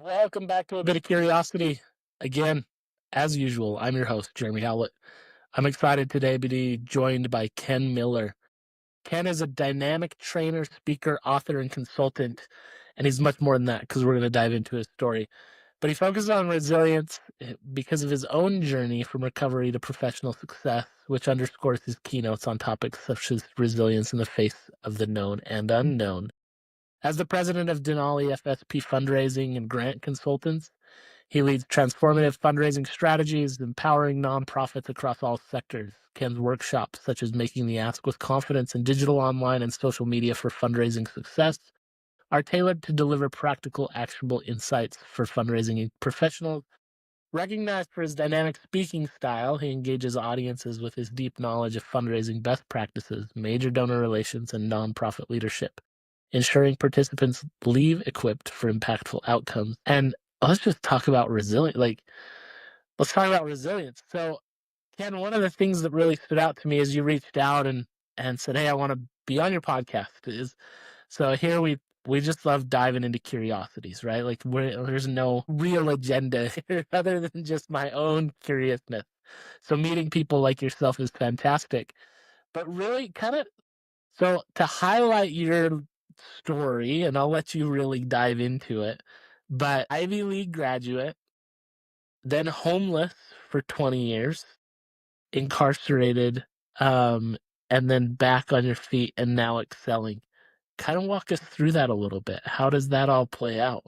Welcome back to A Bit of Curiosity. Again, as usual, I'm your host, Jeremy Howlett. I'm excited today to be joined by Ken Miller. Ken is a dynamic trainer, speaker, author, and consultant, and he's much more than that because we're going to dive into his story. But he focuses on resilience because of his own journey from recovery to professional success, which underscores his keynotes on topics such as resilience in the face of the known and unknown. As the president of Denali FSP Fundraising and Grant Consultants, he leads transformative fundraising strategies, empowering nonprofits across all sectors. Ken's workshops, such as Making the Ask with Confidence and digital, online, and social media for fundraising success, are tailored to deliver practical, actionable insights for fundraising professionals. Recognized for his dynamic speaking style, he engages audiences with his deep knowledge of fundraising best practices, major donor relations, and nonprofit leadership, ensuring participants leave equipped for impactful outcomes. And let's just talk about resilience. Let's talk about resilience. So, Ken, one of the things that really stood out to me as you reached out and said, "Hey, I want to be on your podcast," is so here we just love diving into curiosities, right? There's no real agenda here other than just my own curiousness. So meeting people like yourself is fantastic. But really kind of so to highlight your story, and I'll let you really dive into it, but Ivy League graduate, then homeless for 20 years, incarcerated, um, and then back on your feet and now excelling. Kind of walk us through that a little bit. How does that all play out?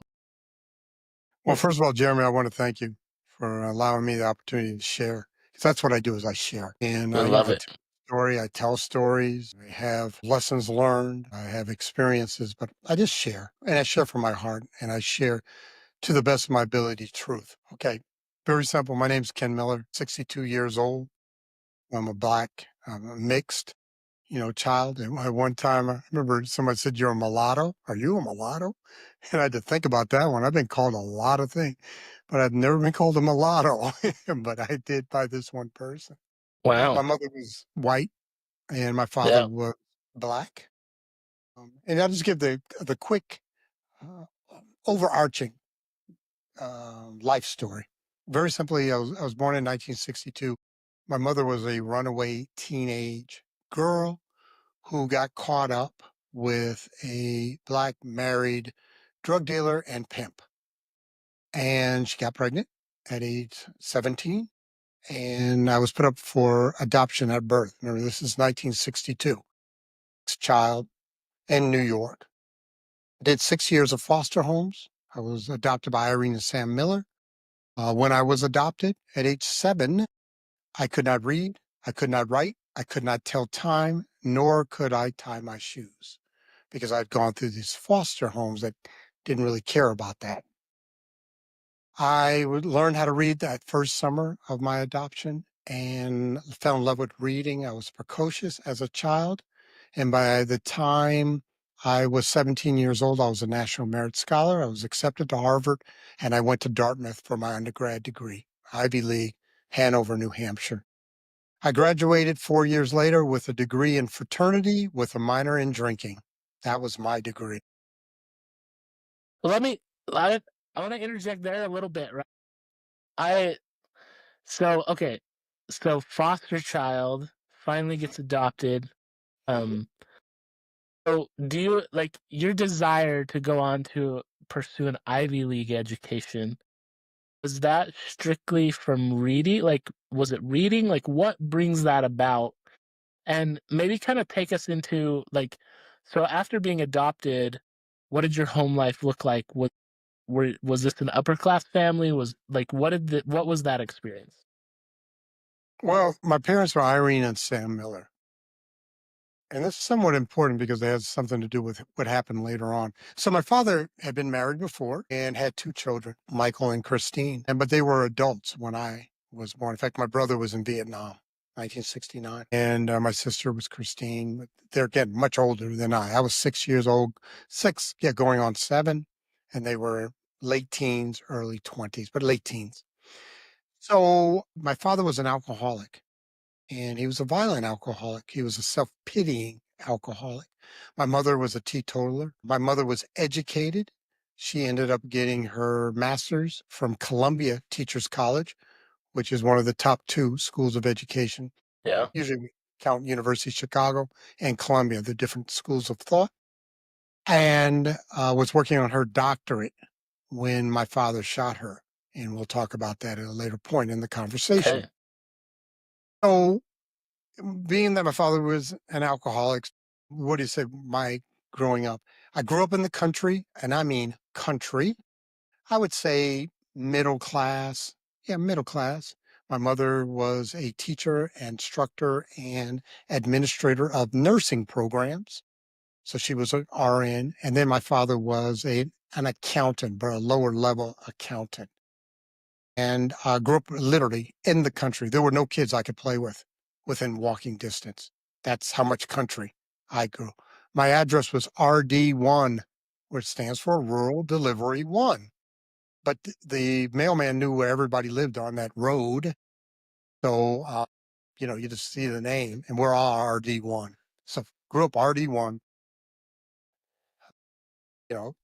Well, first of all, Jeremy, I want to thank you for allowing me the opportunity to share. 'Cause that's what I do is I share. And, I love I it. tell story, I tell stories, I have lessons learned, I have experiences, but I just share and I share from my heart and I share to the best of my ability truth. Okay. Very simple. My name's Ken Miller, 62 years old. I'm a I'm a mixed, child. And at one time, I remember somebody said, "You're a mulatto. Are you a mulatto?" And I had to think about that one. I've been called a lot of things, but I've never been called a mulatto. But I did by this one person. My Wow. mother was white and my father Yeah. was black. And I'll just give the quick uh, overarching life story. Very simply, I was born in 1962. My mother was a runaway teenage girl who got caught up with a black married drug dealer and pimp. And she got pregnant at age 17. And I was put up for adoption at birth. Remember, this is 1962. Child in New York. Did 6 years of foster homes. I was adopted by Irene and Sam Miller. When I was adopted at age 7, I could not read, I could not write, I could not tell time, nor could I tie my shoes because I'd gone through these foster homes that didn't really care about that. I would learn how to read that first summer of my adoption and fell in love with reading. I was precocious as a child. And by the time I was 17 years old, I was a National Merit Scholar. I was accepted to Harvard and I went to Dartmouth for my undergrad degree, Ivy League, Hanover, New Hampshire. I graduated 4 years later with a degree in fraternity with a minor in drinking. That was my degree. Well, I want to interject there a little bit, right? I okay. So foster child finally gets adopted. Um so do you like your desire to go on to pursue an Ivy League education? Was that strictly from reading? Like, was it reading? Like, what brings that about? And maybe kind of take us into so after being adopted, what did your home life look like? Was this an upper class family? What was that experience? Well, my parents were Irene and Sam Miller. And this is somewhat important because it has something to do with what happened later on. So my father had been married before and had two children, Michael and Christine. But they were adults when I was born. In fact, my brother was in Vietnam, 1969, and my sister was Christine. But they're again much older than I. I was 6 years old, yeah, going on 7, and they were late teens, early 20s, but late teens. So my father was an alcoholic and he was a violent alcoholic. He was a self-pitying alcoholic. My mother was a teetotaler. My mother was educated. She ended up getting her master's from Columbia Teachers College, which is one of the top two schools of education. Yeah. Usually we count University of Chicago and Columbia, the different schools of thought, and was working on her doctorate when my father shot her. And we'll talk about that at a later point in the conversation. Okay. So, being that my father was an alcoholic, what do you say, my growing up? I grew up in the country, and I mean country. I would say middle class. Yeah, middle class. My mother was a teacher, instructor, and administrator of nursing programs. So she was an RN. And then my father was an accountant, but a lower level accountant. And I grew up literally in the country. There were no kids I could play with within walking distance. That's how much country I grew. My address was RD1, which stands for Rural Delivery 1. But the mailman knew where everybody lived on that road. So, you just see the name, and we're all RD1. So grew up RD1,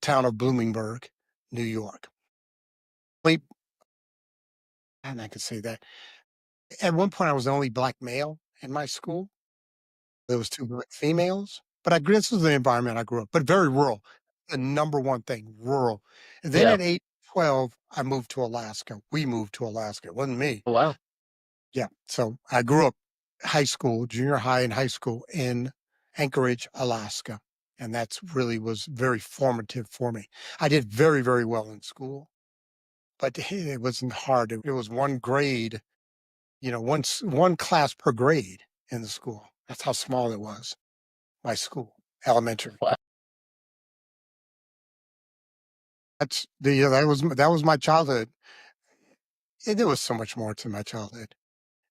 town of Bloomingburg, New York. Wait, and I could say that. At one point, I was the only black male in my school. There was two black females, but this was the environment I grew up, but very rural. The number one thing, rural. And then Yeah. at age 12, I moved to Alaska. We moved to Alaska. It wasn't me. Oh, wow. Yeah. So I grew up high school, junior high and high school in Anchorage, Alaska. And that's really was very formative for me. I did very, very well in school, but it wasn't hard. It was one grade, one class per grade in the school. That's how small it was, my school, elementary. Wow. That was my childhood. There was so much more to my childhood,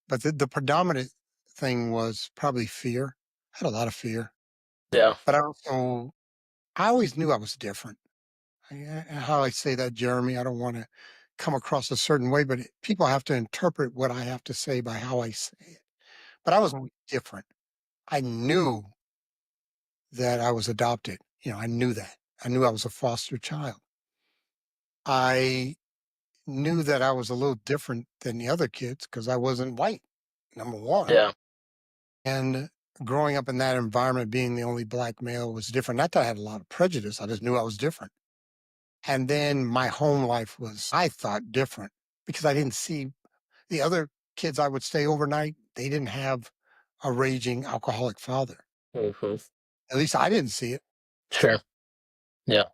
but the predominant thing was probably fear. I had a lot of fear. Yeah. But I always knew I was different. How I say that, Jeremy, I don't want to come across a certain way, but people have to interpret what I have to say by how I say it. But I was always different. I knew that I was adopted. I knew that. I knew I was a foster child. I knew that I was a little different than the other kids because I wasn't white, number one. Yeah. And growing up in that environment, being the only black male was different. Not that I had a lot of prejudice. I just knew I was different. And then my home life was, I thought, different because I didn't see the other kids I would stay overnight. They didn't have a raging alcoholic father. Mhm. At least I didn't see it. Sure. Yeah.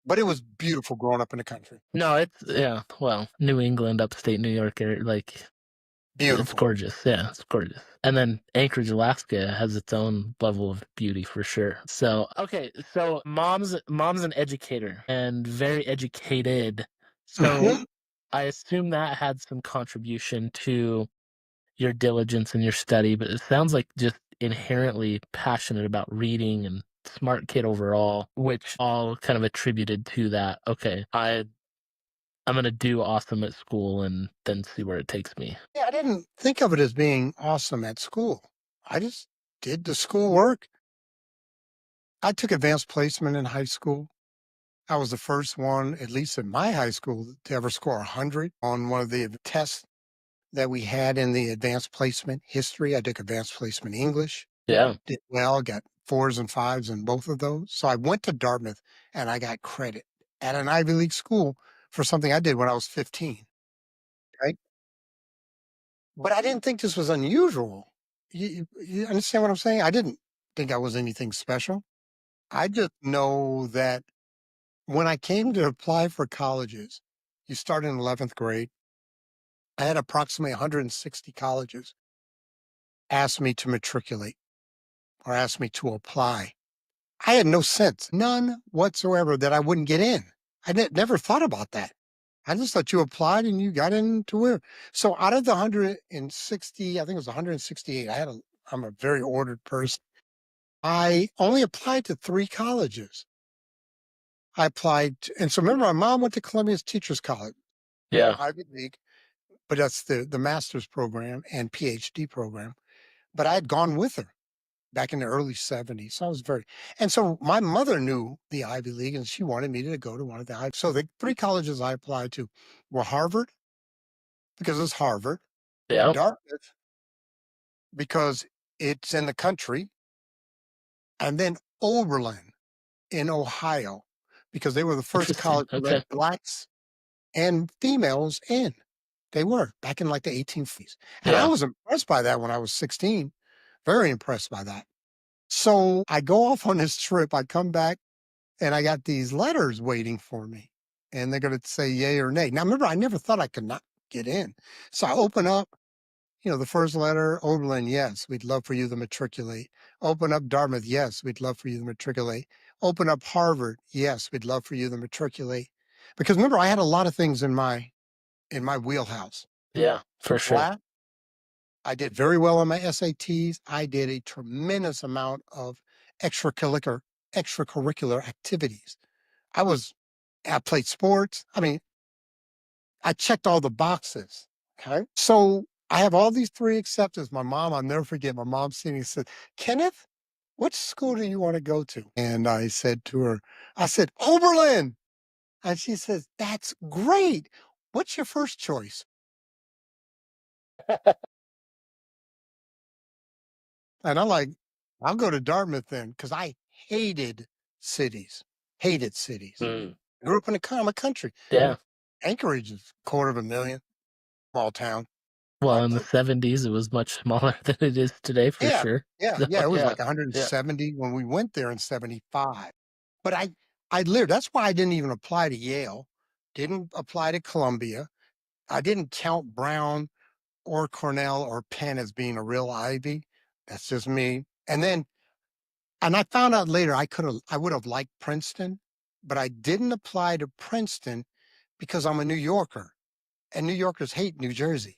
But it was beautiful growing up in the country. No, it's yeah. Well, New England, upstate New York, like it's Beautiful. gorgeous. Yeah, it's gorgeous. And then Anchorage, Alaska has its own level of beauty for sure. So, okay, so mom's an educator and very educated. So, Mhm. I assume that had some contribution to your diligence and your study, but it sounds like just inherently passionate about reading and smart kid overall, which all kind of attributed to that. Okay, I'm gonna do awesome at school and then see where it takes me. Yeah, I didn't think of it as being awesome at school. I just did the school work. I took advanced placement in high school. I was the first one, at least in my high school, to ever score 100 on one of the tests that we had in the advanced placement history. I took advanced placement English, Yeah. did well, got fours and fives in both of those. So I went to Dartmouth and I got credit at an Ivy League school for something I did when I was 15, right? But I didn't think this was unusual. You understand what I'm saying? I didn't think I was anything special. I just know that when I came to apply for colleges, you start in 11th grade. I had approximately 160 colleges ask me to matriculate or ask me to apply. I had no sense, none whatsoever, that I wouldn't get in. Never thought about that. I just thought you applied and you got into where. So out of the 160, I think it was 168. I'm a very ordered person. I only applied to three colleges. And so remember, my mom went to Columbia's Teachers College, Yeah. Ivy League, but that's the master's program and PhD program. But I had gone with her. back in the early 70s. So I was very, and so my mother knew the Ivy League and she wanted me to go to one of the Ivy. So the three colleges I applied to were Harvard, because it's Harvard, Yeah. Dartmouth, because it's in the country, and then Oberlin in Ohio, because they were the first Interesting. college to Okay. let blacks and females in. They were back in like the 1850s. And I Yeah. was impressed by that when I was 16, very impressed by that. So I go off on this trip. I come back and I got these letters waiting for me, and they're going to say yay or nay. Now, remember, I never thought I could not get in. So I open up, the first letter, Oberlin, yes, we'd love for you to matriculate. Open up Dartmouth, yes, we'd love for you to matriculate. Open up Harvard, yes, we'd love for you to matriculate. Because remember, I had a lot of things in my wheelhouse. Yeah. For sure. Black, I did very well on my SATs. I did a tremendous amount of extracurricular extracurricular activities. I was I played sports. I mean, I checked all the boxes. Okay. So I have all these three acceptance. My mom, I'll never forget, my mom seen me and said, Kenneth, what school do you want to go to? And I said to her, I said, Oberlin. And she says, that's great. What's your first choice? And I'm like, I'll go to Dartmouth then, because I hated cities, hated cities. Mm. I grew up in a country. Yeah. Anchorage is a quarter of a million, small town. Well, I in the 70s, it was much smaller than it is today for Yeah, sure. yeah, So, yeah, it was yeah. like Yeah. 170 when we went there in '75. But I lived, that's why I didn't even apply to Yale, didn't apply to Columbia. I didn't count Brown or Cornell or Penn as being a real Ivy. That's just me. And I found out later I would have liked Princeton, but I didn't apply to Princeton because I'm a New Yorker, and New Yorkers hate New Jersey.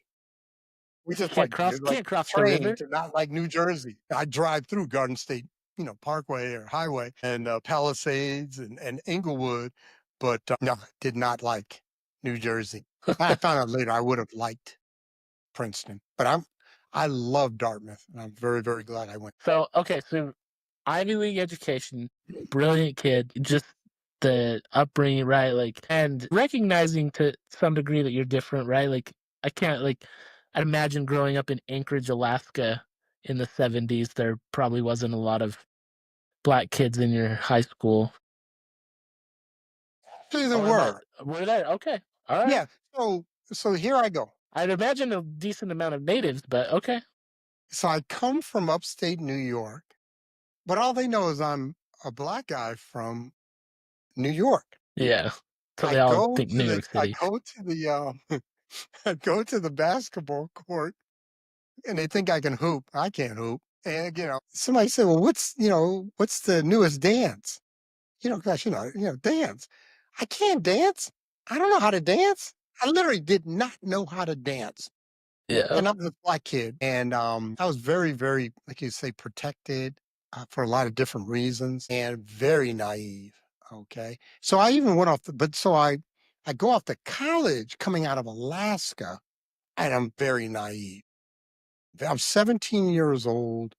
We just like Can't cross the trained river. to not like New Jersey. I drive through Garden State, Parkway or Highway and Palisades and Inglewood, but no, did not like New Jersey. I found out later I would have liked Princeton, but I love Dartmouth, and I'm very, very glad I went. So, okay, so Ivy League education, brilliant kid, just the upbringing, right? Like, and recognizing to some degree that you're different, right? Like, I can't, like, I'd imagine growing up in Anchorage, Alaska in the 70s, there probably wasn't a lot of black kids in your high school. Actually, there Or am I, were, were there? Okay. All right. yeah. So here I go. I'd imagine a decent amount of natives, but okay. So I come from upstate New York, but all they know is I'm a black guy from New York. Yeah. So I they all go think to New the York I City. go to the I go to the basketball court, and they think I can hoop. I can't hoop. And somebody said, "Well, what's the newest dance?" Gosh, dance. I can't dance. I don't know how to dance. I literally did not know how to dance. Yeah. And I'm a black kid, and I was very, very, like you say, protected for a lot of different reasons, and very naive. Okay, so I even went off, but so I go off to college coming out of Alaska, and I'm very naive. I'm 17 years old.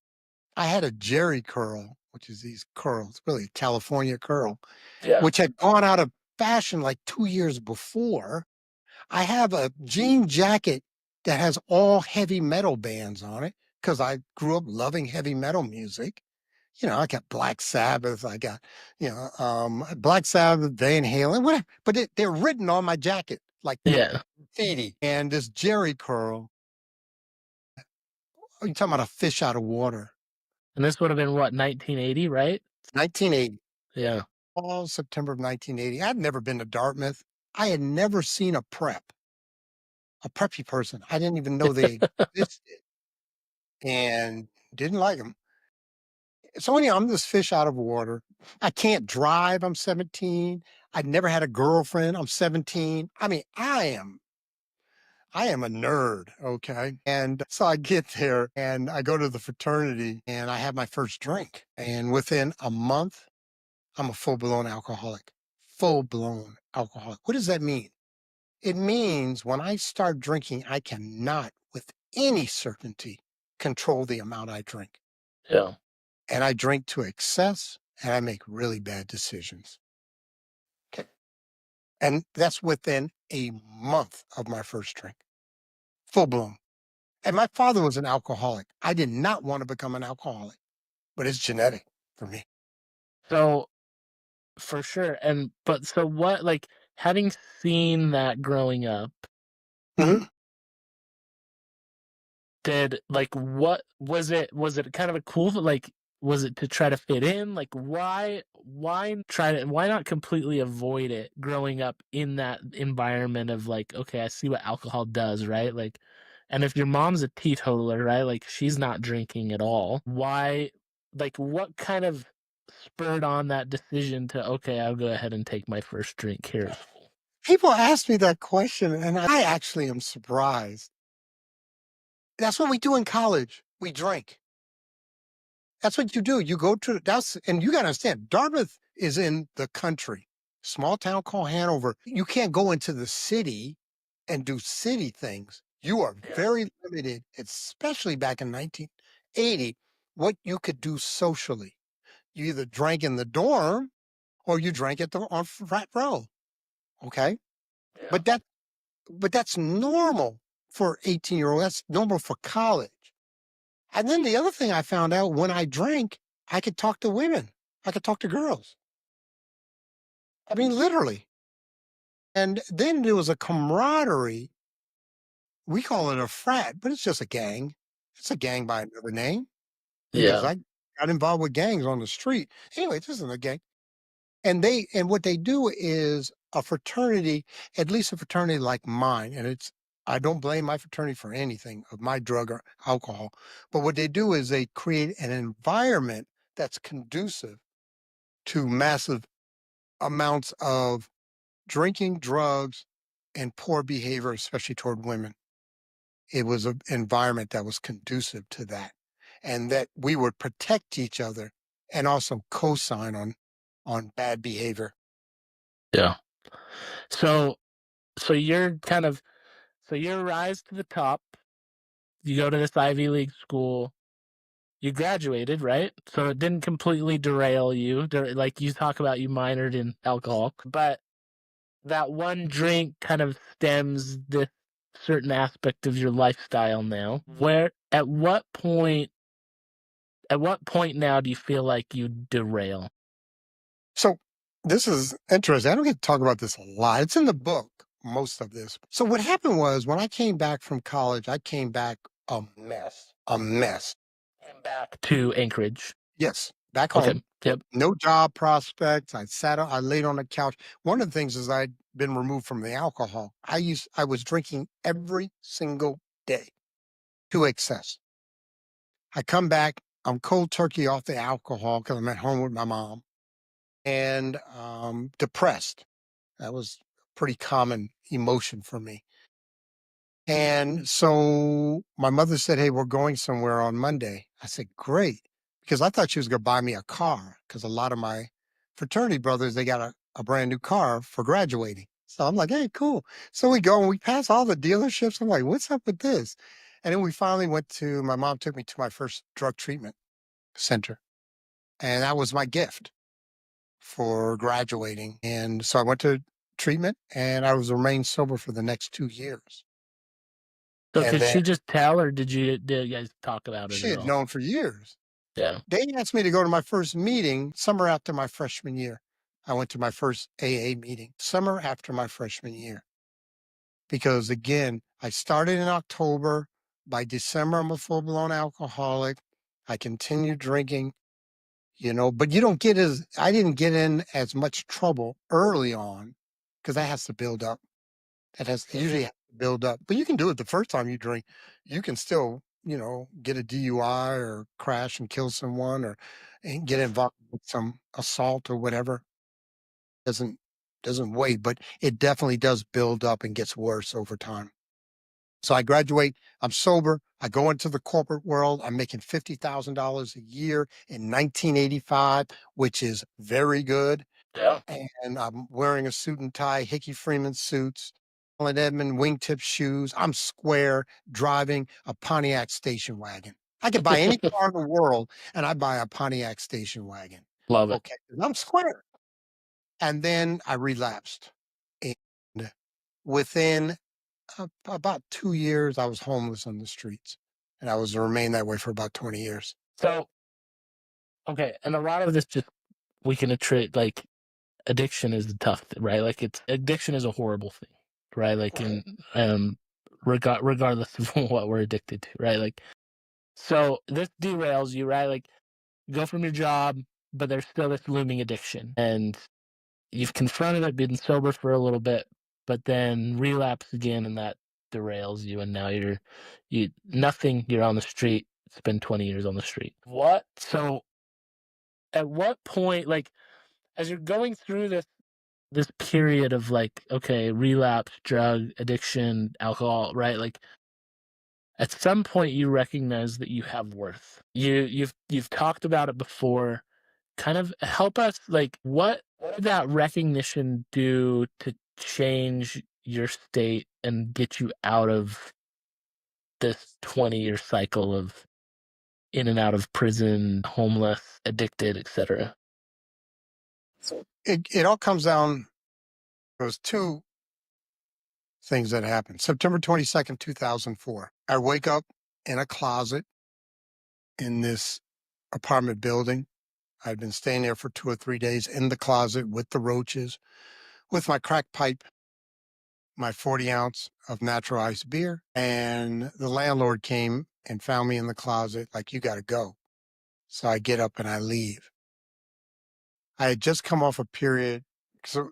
I had a Jerry curl, which is these curls, really a California curl, Yeah. which had gone out of fashion like 2 years before. I have a jean jacket that has all heavy metal bands on it because I grew up loving heavy metal music. I got Black Sabbath, I got, Black Sabbath, Van Halen, whatever, but they're written on my jacket like Yeah. graffiti. And this Jerry curl, you're talking about a fish out of water. And this would have been what, 1980, right? 1980, Yeah. all September of 1980. I'd never been to Dartmouth. I had never seen a preppy person. I didn't even know they existed and didn't like them. So anyhow, I'm this fish out of water. I can't drive. I'm 17. I'd never had a girlfriend. I'm 17. I mean, I am a nerd. Okay. And so I get there and I go to the fraternity and I have my first drink. And within a month, I'm a full blown alcoholic. Full blown alcoholic. What does that mean? It means when I start drinking, I cannot, with any certainty, control the amount I drink. Yeah. and I drink to excess, and I make really bad decisions. Okay. And that's within a month of my first drink, full bloom. And my father was an alcoholic. I did not want to become an alcoholic, but it's genetic for me. So, for sure, and but so what, like, having seen that growing up, Mhm. did like, what was it kind of a cool, like, was it to try to fit in? Like, why not completely avoid it growing up in that environment of, like, "Okay, I see what alcohol does," right? Like, and if your mom's a teetotaler, right, like, she's not drinking at all, why, like, what kind of spurred on that decision to, "Okay, I'll go ahead and take my first drink here at school?" People ask me that question, and I actually am surprised. That's what we do in college. We drink. That's what you do. You go to that's and you gotta understand, Dartmouth is in the country, small town called Hanover. You can't go into the city and do city things. You are Yeah, very limited, especially back in 1980, what you could do socially. You either drank in the dorm or you drank at the on frat row. Okay. yeah, But that's normal for 18-year-old. That's normal for college. And then the other thing I found out when I drank, I could talk to women. I could talk to girls. I mean, literally. And then there was a camaraderie. We call it a frat, but it's just a gang. It's a gang by another name because yeah, I got involved with gangs on the street. Anyway, this isn't a gang. And what they do is a fraternity, at least a fraternity like mine, and it's I don't blame my fraternity for anything of my drug or alcohol, but what they do is they create an environment that's conducive to massive amounts of drinking, drugs, and poor behavior, especially toward women. It was an environment that was conducive to that, and that we would protect each other and also co-sign on bad behavior. yeah. So so you're kind of so your rise to the top, you go to this Ivy League school, you graduated, right? So it didn't completely derail you. Like you talk about, you minored in alcohol, but that one drink kind of stems this certain aspect of your lifestyle now. Where at what point now do you feel like you derail? So this is interesting. I don't get to talk about this a lot. It's in the book, most of this. So what happened was when I came back from college, I came back a mess. A mess. Came back to Anchorage. Yes, back home. Okay. Yep. No job prospects. I laid on the couch. One of the things is I'd been removed from the alcohol. I was drinking every single day to excess. I come back, I'm cold turkey off the alcohol because I'm at home with my mom and depressed. That was a pretty common emotion for me. And so my mother said, "Hey, we're going somewhere on Monday." I said, "Great." Because I thought she was going to buy me a car because a lot of my fraternity brothers, they got a brand new car for graduating. So I'm like, "Hey, cool." So we go and we pass all the dealerships. I'm like, "What's up with this?" And then we finally my mom took me to my first drug treatment center. And that was my gift for graduating. And so I went to treatment and I was remained sober for the next 2 years. So And could then she just tell, or did you guys talk about it she at had all? known for years. Yeah. They asked me to go to my first meeting summer after my freshman year. I went to my first AA meeting summer after my freshman year because, again, I started in October. By December, I'm a full blown alcoholic. I continued drinking, but you don't get as, I didn't get in as much trouble early on because that has to build up. That has Yeah. usually has to build up, but you can do it the first time you drink. You can still, get a DUI or crash and kill someone or and get involved with some assault or whatever. Doesn't doesn't wait, but it definitely does build up and gets worse over time. So I graduate, I'm sober, I go into the corporate world. I'm making $50,000 a year in 1985, which is very good. Yeah. And I'm wearing a suit and tie, Hickey Freeman suits, Allen Edmond wingtip shoes. I'm square driving a Pontiac station wagon. I could buy any car in the world, and I buy a Pontiac station wagon. Love it. Okay, 'cause I'm square. And then I relapsed, and within about 2 years, I was homeless on the streets, and I was to remain that way for about 20 years. So, okay, and a lot of this just we can attribute like addiction is the tough, right? Like it's addiction is a horrible thing, right? Like Right. in regardless of what we're addicted to, right? Like so this derails you, right? Like you go from your job, but there's still this looming addiction, and you've confronted it, been sober for a little bit, but then relapse again, and that derails you, and now you nothing. You're on the street. It's been 20 years on the street. What? So at what point, like as you're going through this period of like, okay, relapse, drug addiction, alcohol, right? Like at some point you recognize that you have worth. You've talked about it before. Kind of help us like what did that recognition do to change your state and get you out of this 20-year cycle of in and out of prison, homeless, addicted, etc. So it all comes down. There was two things that happened. September 22nd, 2004. I wake up in a closet in this apartment building. I'd been staying there for 2 or 3 days in the closet with the roaches, with my crack pipe, my 40 ounce of natural ice beer. And the landlord came and found me in the closet, like, you got to go. So I get up and I leave. I had just come off a period. So,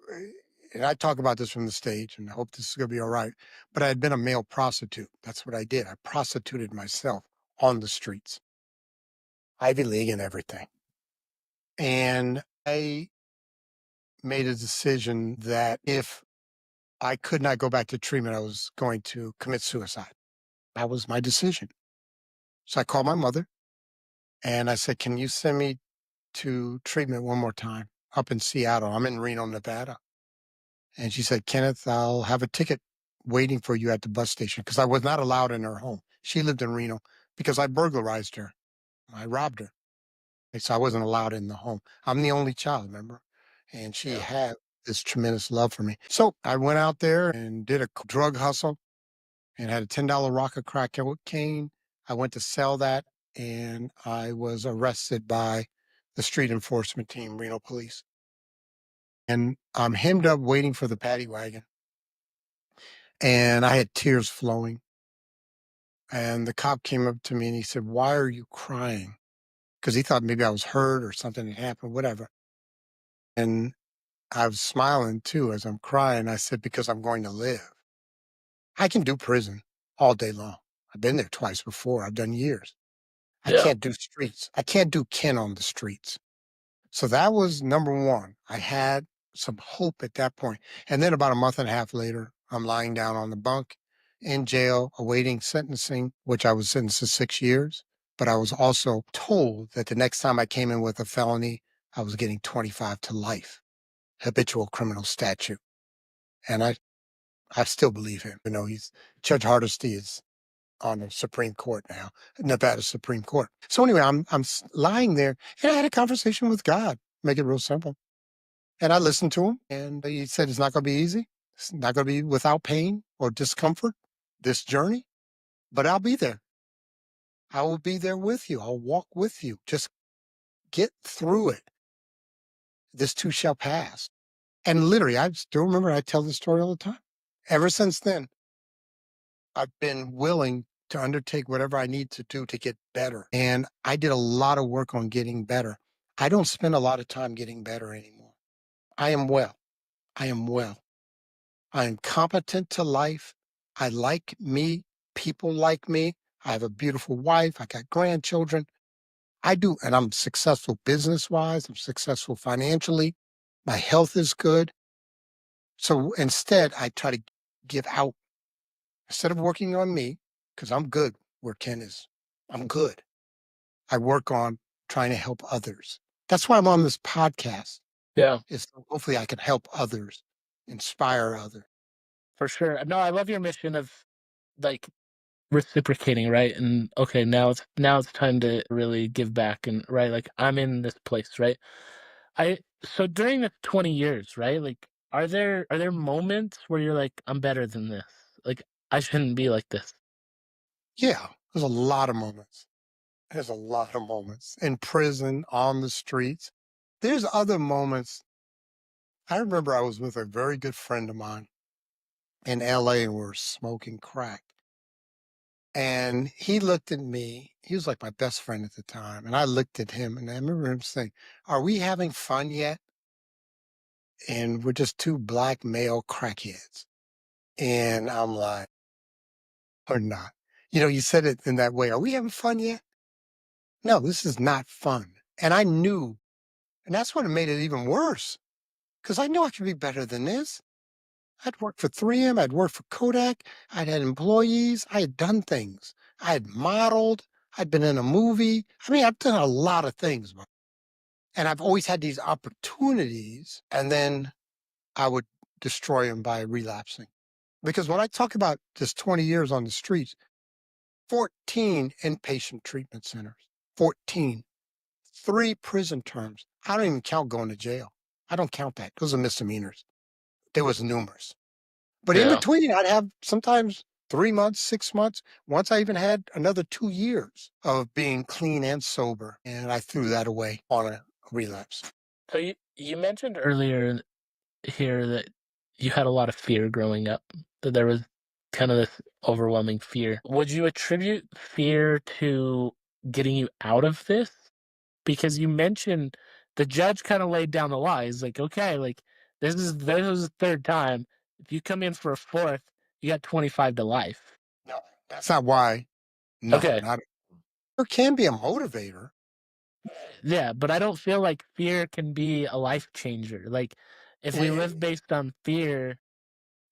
and I talk about this from the stage, and I hope this is going to be all right. But I had been a male prostitute. That's what I did. I prostituted myself on the streets, Ivy League and everything. And I made a decision that if I could not go back to treatment, I was going to commit suicide. That was my decision. So I called my mother and I said, can you send me to treatment one more time up in Seattle? I'm in Reno, Nevada. And she said, Kenneth, I'll have a ticket waiting for you at the bus station because I was not allowed in her home. She lived in Reno because I burglarized her. I robbed her. And so I wasn't allowed in the home. I'm the only child, remember? And she Yeah. had this tremendous love for me. So I went out there and did a drug hustle and had a $10 rock of crack cocaine. I went to sell that and I was arrested by the street enforcement team, Reno police. And I'm hemmed up waiting for the paddy wagon. And I had tears flowing. And the cop came up to me and he said, why are you crying? Because he thought maybe I was hurt or something had happened, whatever. And I was smiling too as I'm crying. I said, because I'm going to live. I can do prison all day long. I've been there twice before. I've done years. I Yeah. can't do streets. I can't do kin on the streets. So that was number one. I had some hope at that point. And then about a month and a half later, I'm lying down on the bunk in jail awaiting sentencing, which I was sentenced to 6 years. But I was also told that the next time I came in with a felony, I was getting 25 to life, habitual criminal statute. And I still believe him. You know, he's Judge Hardesty is on the Supreme Court now, Nevada Supreme Court. So anyway, lying there, and I had a conversation with God. Make it real simple, and I listened to him, and he said it's not going to be easy. It's not going to be without pain or discomfort. This journey, but I'll be there. I will be there with you. I'll walk with you. Just get through it. This too shall pass. And literally, I still remember. I tell this story all the time. Ever since then, I've been willing to undertake whatever I need to do to get better. And I did a lot of work on getting better. I don't spend a lot of time getting better anymore. I am well. I am well. I am competent to life. I like me. People like me. I have a beautiful wife. I got grandchildren. I do. And I'm successful business wise. I'm successful financially. My health is good. So instead, I try to give out instead of working on me, because I'm good where Ken is. I'm good. I work on trying to help others. That's why I'm on this podcast. Yeah. Is so hopefully I can help others, inspire others. For sure. No, I love your mission of like reciprocating, right? And okay, now it's time to really give back and right, like I'm in this place, right? I so during the 20 years, right? Like are there moments where you're like, I'm better than this? Like I shouldn't be like this. Yeah, there's a lot of moments. There's a lot of moments in prison, on the streets. There's other moments. I remember I was with a very good friend of mine in LA and we were smoking crack. And he looked at me. He was like my best friend at the time. And I looked at him and I remember him saying, "Are we having fun yet?" And we're just two black male crackheads. And I'm like, "Or not." You said it in that way. Are we having fun yet? No, this is not fun. And I knew, and that's what made it even worse because I knew I could be better than this. I'd worked for 3M, I'd worked for Kodak, I'd had employees, I had done things. I had modeled, I'd been in a movie. I mean, I've done a lot of things, and I've always had these opportunities, and then I would destroy them by relapsing. Because when I talk about just 20 years on the streets, 14 inpatient treatment centers, 14, 3 prison terms. I don't even count going to jail. I don't count that. Those are misdemeanors. There was numerous. But in Yeah. between, I'd have sometimes 3 months, 6 months. Once I even had another 2 years of being clean and sober, and I threw that away on a relapse. So you mentioned earlier here that you had a lot of fear growing up, that there was kind of this overwhelming fear. Would you attribute fear to getting you out of this? Because you mentioned the judge kind of laid down the law. He's like, okay, like this is the third time. If you come in for a fourth, you got 25 to life. No, that's not why. No, Okay. not there can be a motivator. Yeah, but I don't feel like fear can be a life changer. Like if we Eh, live based on fear,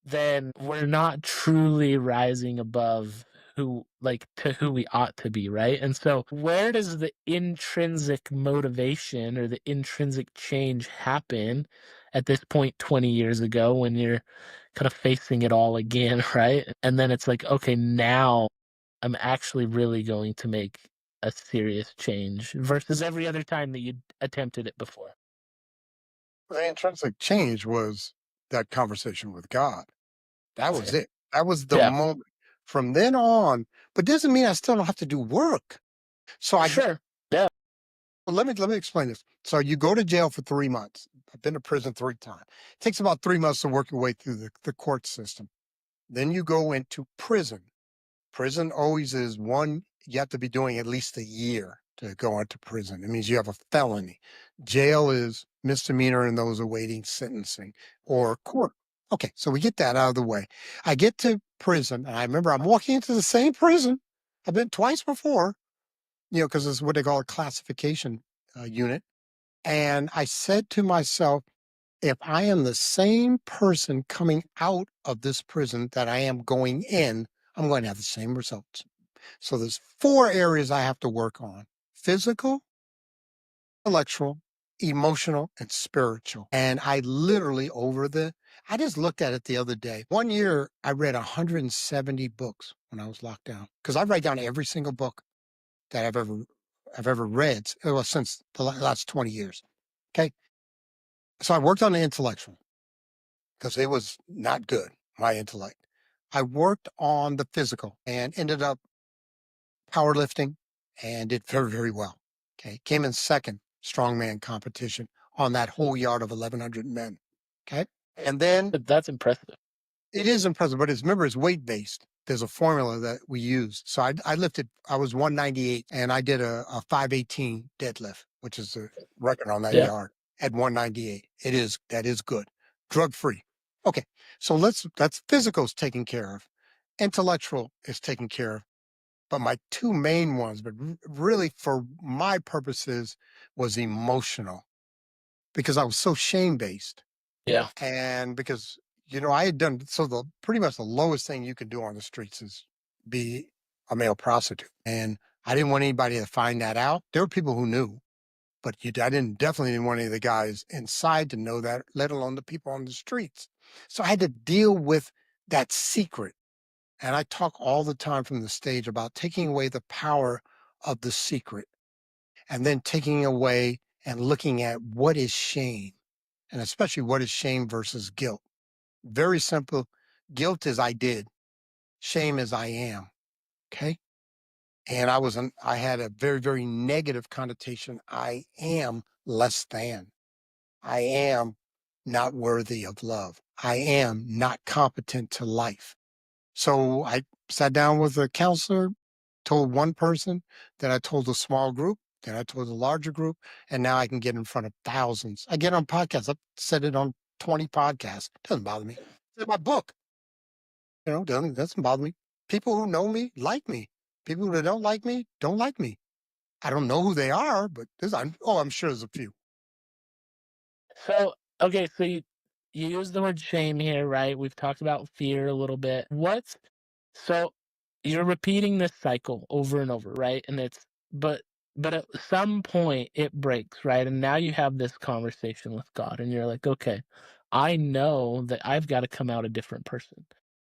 then we're not truly rising above who we ought to be, right? And so where does the intrinsic motivation or the intrinsic change happen at this point 20 years ago when you're kind of facing it all again, right? And then it's like, okay, now I'm actually really going to make a serious change versus every other time that you attempted it before. the intrinsic change was that conversation with God. That was Okay. it. That was the Yeah. moment. From then on, but doesn't mean I still don't have to do work. So I Sure. Yeah. Well, let me explain this. So you go to jail for 3 months. I've been to prison 3 times. It takes about 3 months to work your way through the court system. Then you go into prison. Prison always is one you have to be doing at least a year to go into prison. It means you have a felony. Jail is misdemeanor and those awaiting sentencing or court. Okay, so we get that out of the way. I get to prison, and I remember I'm walking into the same prison. I've been twice before, because it's what they call a classification unit. And I said to myself, if I am the same person coming out of this prison that I am going in, I'm going to have the same results. So there's 4 areas I have to work on: physical, intellectual, emotional, and spiritual. And I literally I just looked at it the other day. One year I read 170 books when I was locked down because I write down every single book that I've ever read, well, since the last 20 years. Okay. So I worked on the intellectual because it was not good, my intellect. I worked on the physical and ended up powerlifting and did very, very well. Okay. Came in second strongman competition on that whole yard of 1,100 men. Okay. And then But that's impressive. it is impressive, but remember, it's weight based. There's a formula that we use. So I lifted, I was 198 and I did a 518 deadlift, which is the record on that Yeah. yard at 198. That is good. Drug free. Okay. So that's physical is taken care of. Intellectual is taken care of. But my two main ones, but really for my purposes, was emotional because I was so shame based. Yeah. And because, I had done so the pretty much the lowest thing you can do on the streets is be a male prostitute. And I didn't want anybody to find that out. There were people who knew, but I definitely didn't want any of the guys inside to know that, let alone the people on the streets. So I had to deal with that secret. And I talk all the time from the stage about taking away the power of the secret and then taking away and looking at what is shame, and especially what is shame versus guilt. Very simple. Guilt is I did, shame is I am. Okay. And I had a very, very negative connotation. I am less than. I am not worthy of love. I am not competent to life. So I sat down with a counselor, told one person, then I told a small group, then I told a larger group, and now I can get in front of thousands. I get on podcasts. I've said it on 20 podcasts. Doesn't bother me. It's in my book. Doesn't bother me. People who know me like me. People who don't like me don't like me. I don't know who they are, but I'm sure there's a few. So, okay, so you use the word shame here, right? We've talked about fear a little bit. So you're repeating this cycle over and over, right? And but at some point it breaks, right? And now you have this conversation with God and you're like, "Okay, I know that I've got to come out a different person."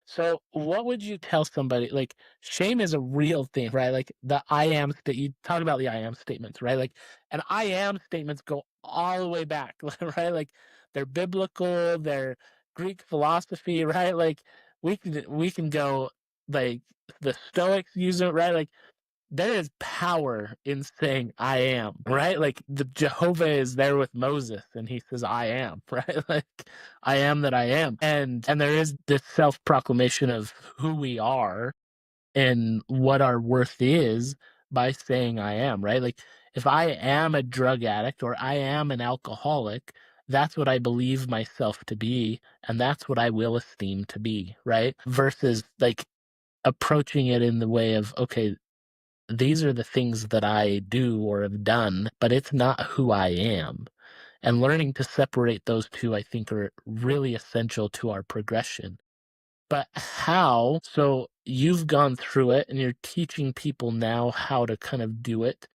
So, what would you tell somebody like, shame is a real thing, right? Like, the "I am" that you talk about the "I am" statements, right? Like, and "I am" statements go all the way back, right? Like, they're biblical, they're Greek philosophy, right? Like, we can go, like, the Stoics use it, right? Like, there is power in saying "I am," right? Like, the Jehovah is there with Moses, and he says, "I am," right? Like, "I am that I am." And there is this self-proclamation of who we are and what our worth is by saying "I am," right? Like, if I am a drug addict or I am an alcoholic, that's what I believe myself to be, and that's what I will esteem to be, right? Versus, like, approaching it in the way of, "Okay, these are the things that I do or have done, but it's not who I am." And learning to separate those two, I think, are really essential to our progression. But how? So you've gone through it and you're teaching people now how to kind of do it.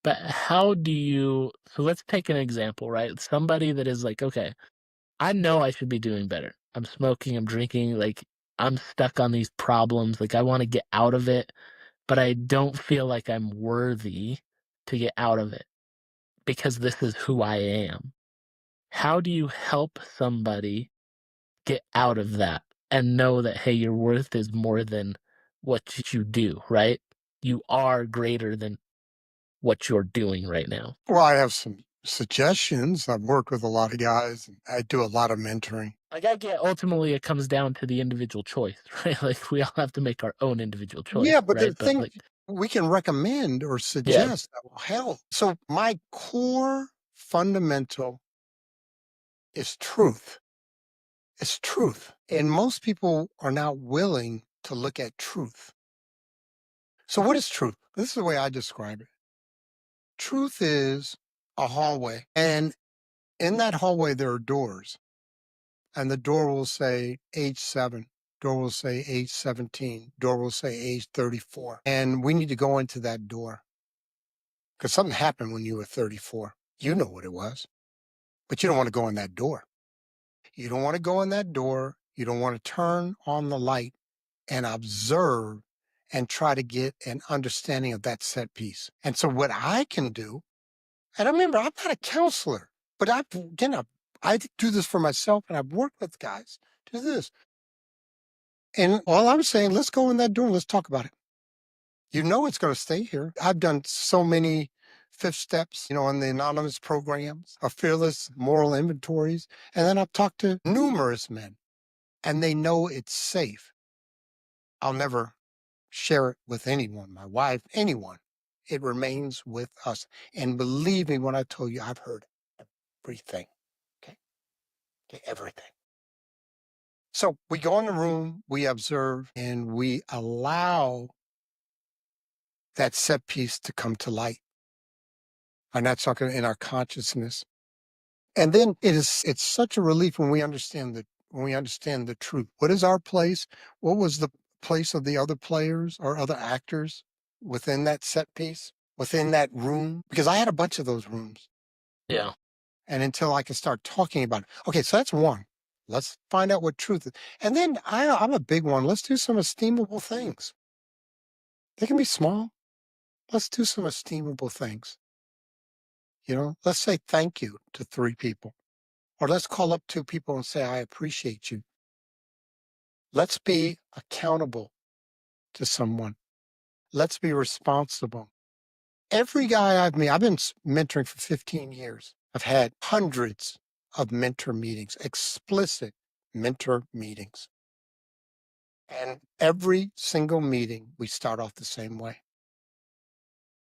But how do you? So let's take an example, right? Somebody that is like, okay, I know I should be doing better. I'm smoking, I'm drinking, like I'm stuck on these problems. Like I want to get out of it, but I don't feel like I'm worthy to get out of it because this is who I am. How do you help somebody get out of that and know that, hey, your worth is more than what you do, right? You are greater than what you're doing right now. Well, I have some suggestions. I've worked with a lot of guys and I do a lot of mentoring. Like I get ultimately it comes down to the individual choice, right? Like we all have to make our own individual choice, Yeah, but there right? are But things like, we can recommend or yeah, suggest that will help. So my core fundamental is truth. It's truth. And most people are not willing to look at truth. So what is truth? This is the way I describe it. Truth is a hallway. And in that hallway, there are doors. And the door will say age 7. Door will say age 17. Door will say age 34. And we need to go into that door because something happened when you were 34. You know what it was, but you don't want to go in that door. You don't want to go in that door. You don't want to turn on the light and observe and try to get an understanding of that set piece. And so what I can do, and remember, I'm not a counselor, but I do this for myself and I've worked with guys do this. And all I'm saying, let's go in that door and let's talk about it. You know it's going to stay here. I've done so many fifth steps, on the anonymous programs, of fearless moral inventories. And then I've talked to numerous men and they know it's safe. I'll never share it with anyone, my wife, anyone. It remains with us. And believe me when I tell you, I've heard everything. Okay. Okay. Everything. So we go in the room, we observe, and we allow that set piece to come to light. And that's talking in our consciousness. And then it's such a relief when we understand the truth. What is our place? What was the place of the other players or other actors within that set piece, within that room? Because I had a bunch of those rooms. yeah, And until I could start talking about it. Okay, so that's one. Let's find out what truth is. And then I'm a big one. Let's do some esteemable things. They can be small. Let's do some esteemable things. Let's say thank you to 3 people, or let's call up 2 people and say, I appreciate you. Let's be accountable to someone. Let's be responsible. Every guy I've been mentoring for 15 years. I've had hundreds of mentor meetings, explicit mentor meetings. And every single meeting, we start off the same way.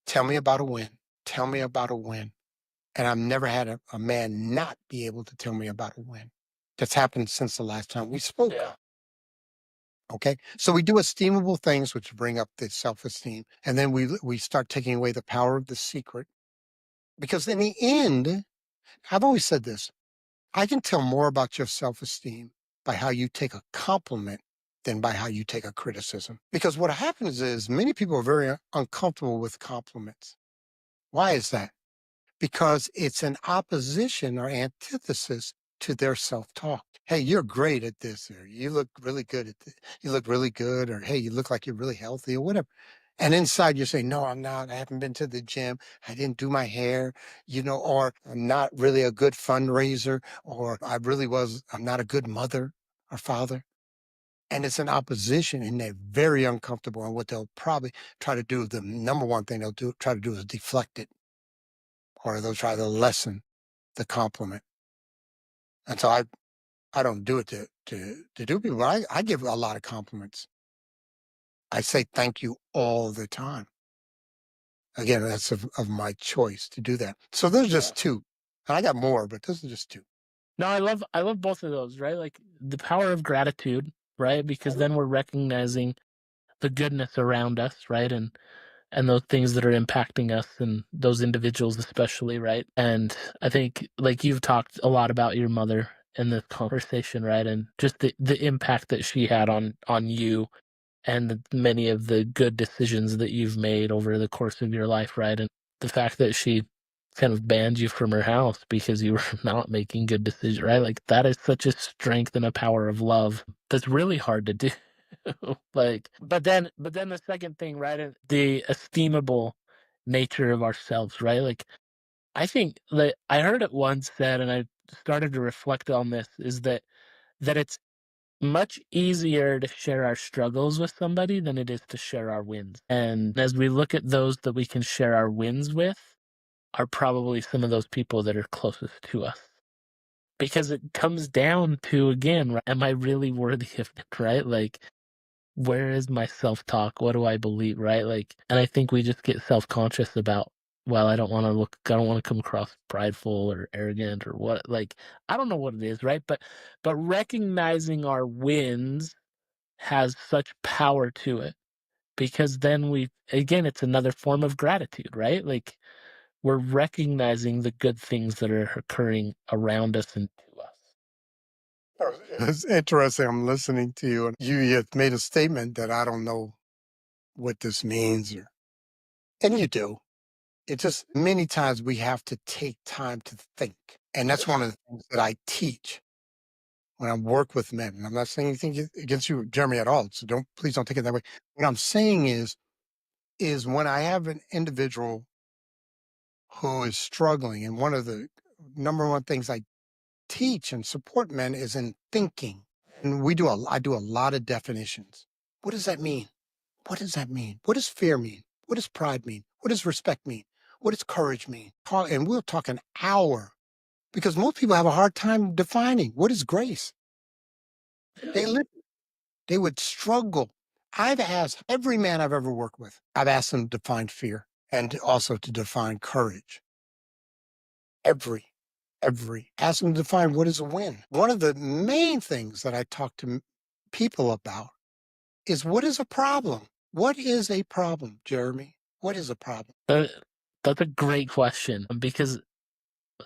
Tell me about a win. Tell me about a win. And I've never had a man not be able to tell me about a win. That's happened since the last time we spoke. Yeah. Okay. So we do esteemable things, which bring up the self-esteem. And then we start taking away the power of the secret. Because in the end, I've always said this, I can tell more about your self-esteem by how you take a compliment than by how you take a criticism. Because what happens is many people are very uncomfortable with compliments. Why is that? Because it's an opposition or antithesis to their self-talk. Hey, you're great at this, or you look really good at this. You look really good, or hey, you look like you're really healthy, or whatever. And inside you're saying, no, I'm not. I haven't been to the gym. I didn't do my hair, or I'm not really a good fundraiser, or I'm not a good mother or father. And it's an opposition, and they're very uncomfortable. And what they'll probably try to do, the number one thing try to do is deflect it, or they'll try to lessen the compliment. And so I don't do it to do people. I give a lot of compliments. I say thank you all the time. Again, that's of my choice to do that. So those are just two. And I got more, but those are just two. No, I love both of those, right? Like the power of gratitude, right? Because then we're recognizing the goodness around us, right? And those things that are impacting us and those individuals especially, right? And I think like you've talked a lot about your mother in this conversation, right? And just the impact that she had on you and many of the good decisions that you've made over the course of your life, right? And the fact that she kind of banned you from her house because you were not making good decisions, right? Like that is such a strength and a power of love that's really hard to do. Like, but then the second thing, right? The esteemable nature of ourselves, right? Like, I think that I heard it once said, and I started to reflect on this, is that it's much easier to share our struggles with somebody than it is to share our wins. And as we look at those that we can share our wins with, are probably some of those people that are closest to us. Because it comes down to, again, right, am I really worthy of it, right? Like, where is my self-talk? What do I believe, right? Like, and I think we just get self-conscious about, well, I don't want to come across prideful or arrogant or what, like, I don't know what it is, right? But recognizing our wins has such power to it because then again, it's another form of gratitude, right? Like, we're recognizing the good things that are occurring around us and to us. It's interesting. I'm listening to you, and you have made a statement that I don't know what this means, and you do. It's just many times we have to take time to think. And that's one of the things that I teach when I work with men. And I'm not saying anything against you, Jeremy, at all. So please don't take it that way. What I'm saying is when I have an individual who is struggling, and one of the number one things I teach and support men is in thinking. And I do a lot of definitions. What does that mean? What does that mean? What does fear mean? What does pride mean? What does respect mean? What does courage mean? And we'll talk an hour because most people have a hard time defining what is grace. They live, they would struggle. I've asked every man I've ever worked with, I've asked them to define fear and also to define courage. Every, ask them to define what is a win. One of the main things that I talk to people about is what is a problem? What is a problem, Jeremy? What is a problem? Uh, that's a great question because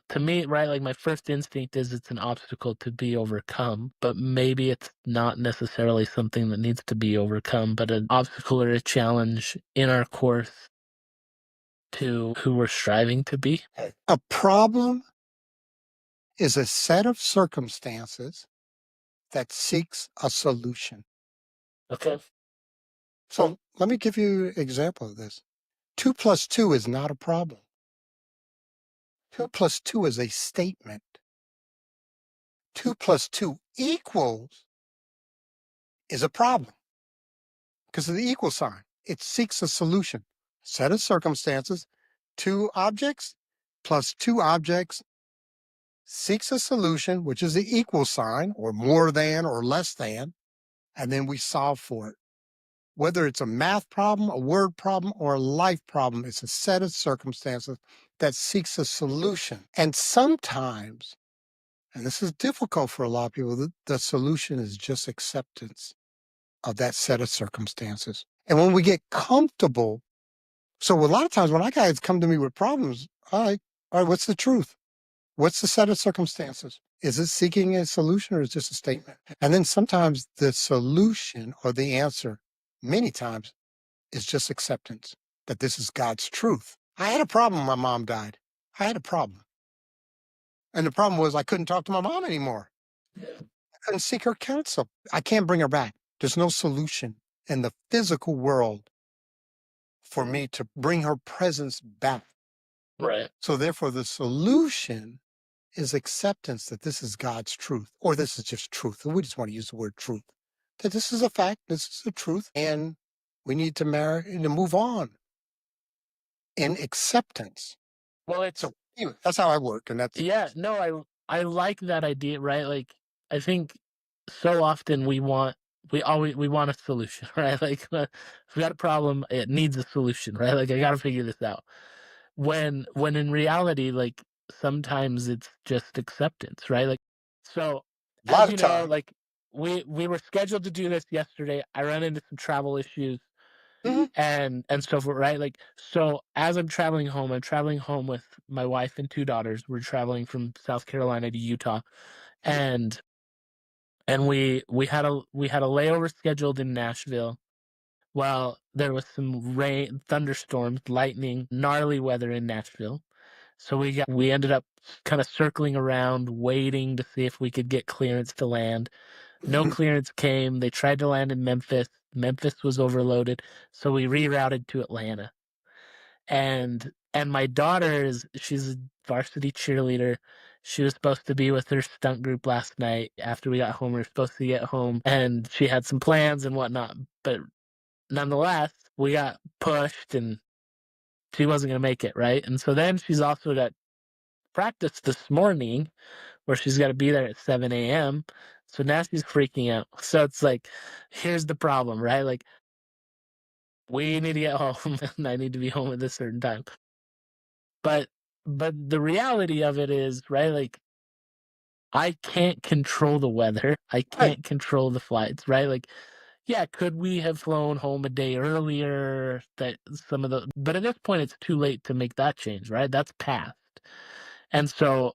to me, right, like my first instinct is it's an obstacle to be overcome, but maybe it's not necessarily something that needs to be overcome, but an obstacle or a challenge in our course to who we're striving to be. A problem is a set of circumstances that seeks a solution. Okay. So let me give you an example of this. 2 plus 2 is not a problem. 2 plus 2 is a statement. 2 plus 2 equals is a problem because of the equal sign. It seeks a solution. Set of circumstances, 2 objects plus 2 objects seeks a solution, which is the equal sign or more than or less than, and then we solve for it. Whether it's a math problem, a word problem, or a life problem, it's a set of circumstances that seeks a solution. And sometimes, and this is difficult for a lot of people, the solution is just acceptance of that set of circumstances. And when we get comfortable, so a lot of times when I guys come to me with problems, all right, what's the truth? What's the set of circumstances? Is it seeking a solution or is it just a statement? And then sometimes the solution or the answer, many times, is just acceptance that this is God's truth. I had a problem when my mom died. I had a problem. And the problem was I couldn't talk to my mom anymore. I couldn't seek her counsel. I can't bring her back. There's no solution in the physical world for me to bring her presence back. Right. So therefore, the solution is acceptance that this is God's truth, or this is just truth. And we just want to use the word truth. That this is a fact, this is the truth, and we need to marry and to move on in acceptance. Well, it's So anyway, that's how I work, and that's yeah, no, I like that idea, right? Like I think so often we want a solution, right? Like if we got a problem, it needs a solution, right? Like I got to figure this out. When in reality, like sometimes it's just acceptance, right? Like so a as lot of you know, time. like we were scheduled to do this yesterday. I ran into some travel issues Mhm. and so forth, right? Like so as I'm traveling home with my wife and 2 daughters. We're traveling from South Carolina to Utah, and we had a layover scheduled in Nashville. Well, there was some rain, thunderstorms, lightning, gnarly weather in Nashville. So we ended up kind of circling around, waiting to see if we could get clearance to land. No Mhm. clearance came. They tried to land in Memphis. Memphis was overloaded, so we rerouted to Atlanta. And my daughter she's a varsity cheerleader. She was supposed to be with her stunt group last night. After we got home, we were supposed to get home, and she had some plans and whatnot. But nonetheless, we got pushed, and she wasn't gonna make it, right? And so then she's also got practice this morning where she's got to be there at 7 a.m. So now she's freaking out. So it's like, here's the problem, right? Like, we need to get home, and I need to be home at this certain time. But the reality of it is, right, like, I can't control the weather. I Right. can't control the flights, right? Like, yeah, could we have flown home a day earlier? That some of the but at this point, it's too late to make that change, right? That's past. And so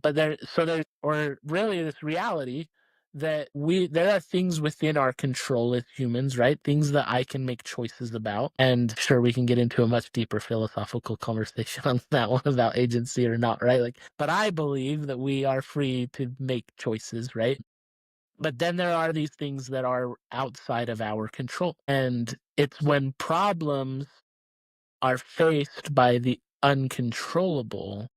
but there or really this reality that there are things within our control as humans, right? Things that I can make choices about. And sure, we can get into a much deeper philosophical conversation on that one about agency or not, right? Like, but I believe that we are free to make choices, right? But then there are these things that are outside of our control. And it's when problems are faced by the uncontrollable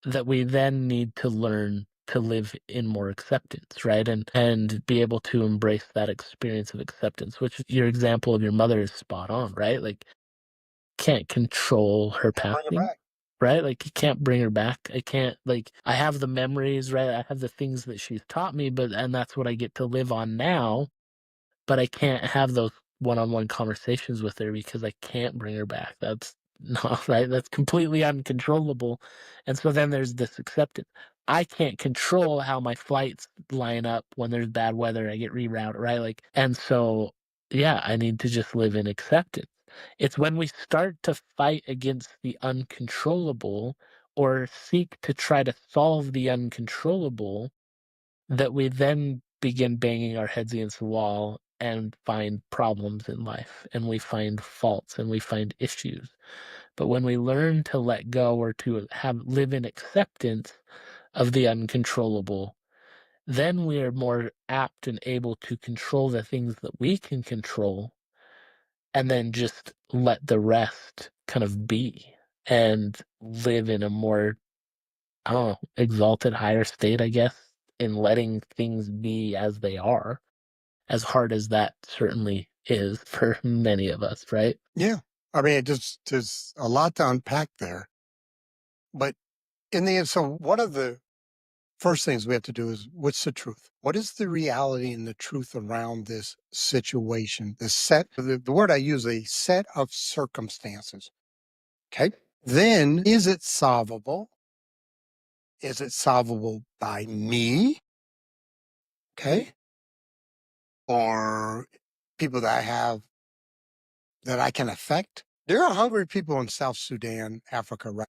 that we then need to learn to live in more acceptance, right? And be able to embrace that experience of acceptance, which your example of your mother is spot on, right? Like can't control her Bring it passing, back. right? Like you can't bring her back. I can't like I have the memories, right? I have the things that she's taught me, but and that's what I get to live on now, but I can't have those one-on-one conversations with her because I can't bring her back. That's not right. That's completely uncontrollable. And so then there's this acceptance. I can't control how my flights line up when there's bad weather. I get rerouted, right? Like, and so, yeah, I need to just live in acceptance. It's when we start to fight against the uncontrollable or seek to try to solve the uncontrollable that we then begin banging our heads against the wall and find problems in life and we find faults and we find issues. But when we learn to let go or to have live in acceptance of the uncontrollable, then we are more apt and able to control the things that we can control and then just let the rest kind of be and live in a more, I don't know, exalted higher state, I guess, in letting things be as they are, as hard as that certainly is for many of us, right? Yeah. I mean, it just there's a lot to unpack there. But in the end, so one of the first things we have to do is what's the truth? What is the reality and the truth around this situation? The word I use, a set of circumstances. Okay. Then is it solvable? Is it solvable by me? Okay. Or people that I have that I can affect? There are hungry people in South Sudan, Africa, right?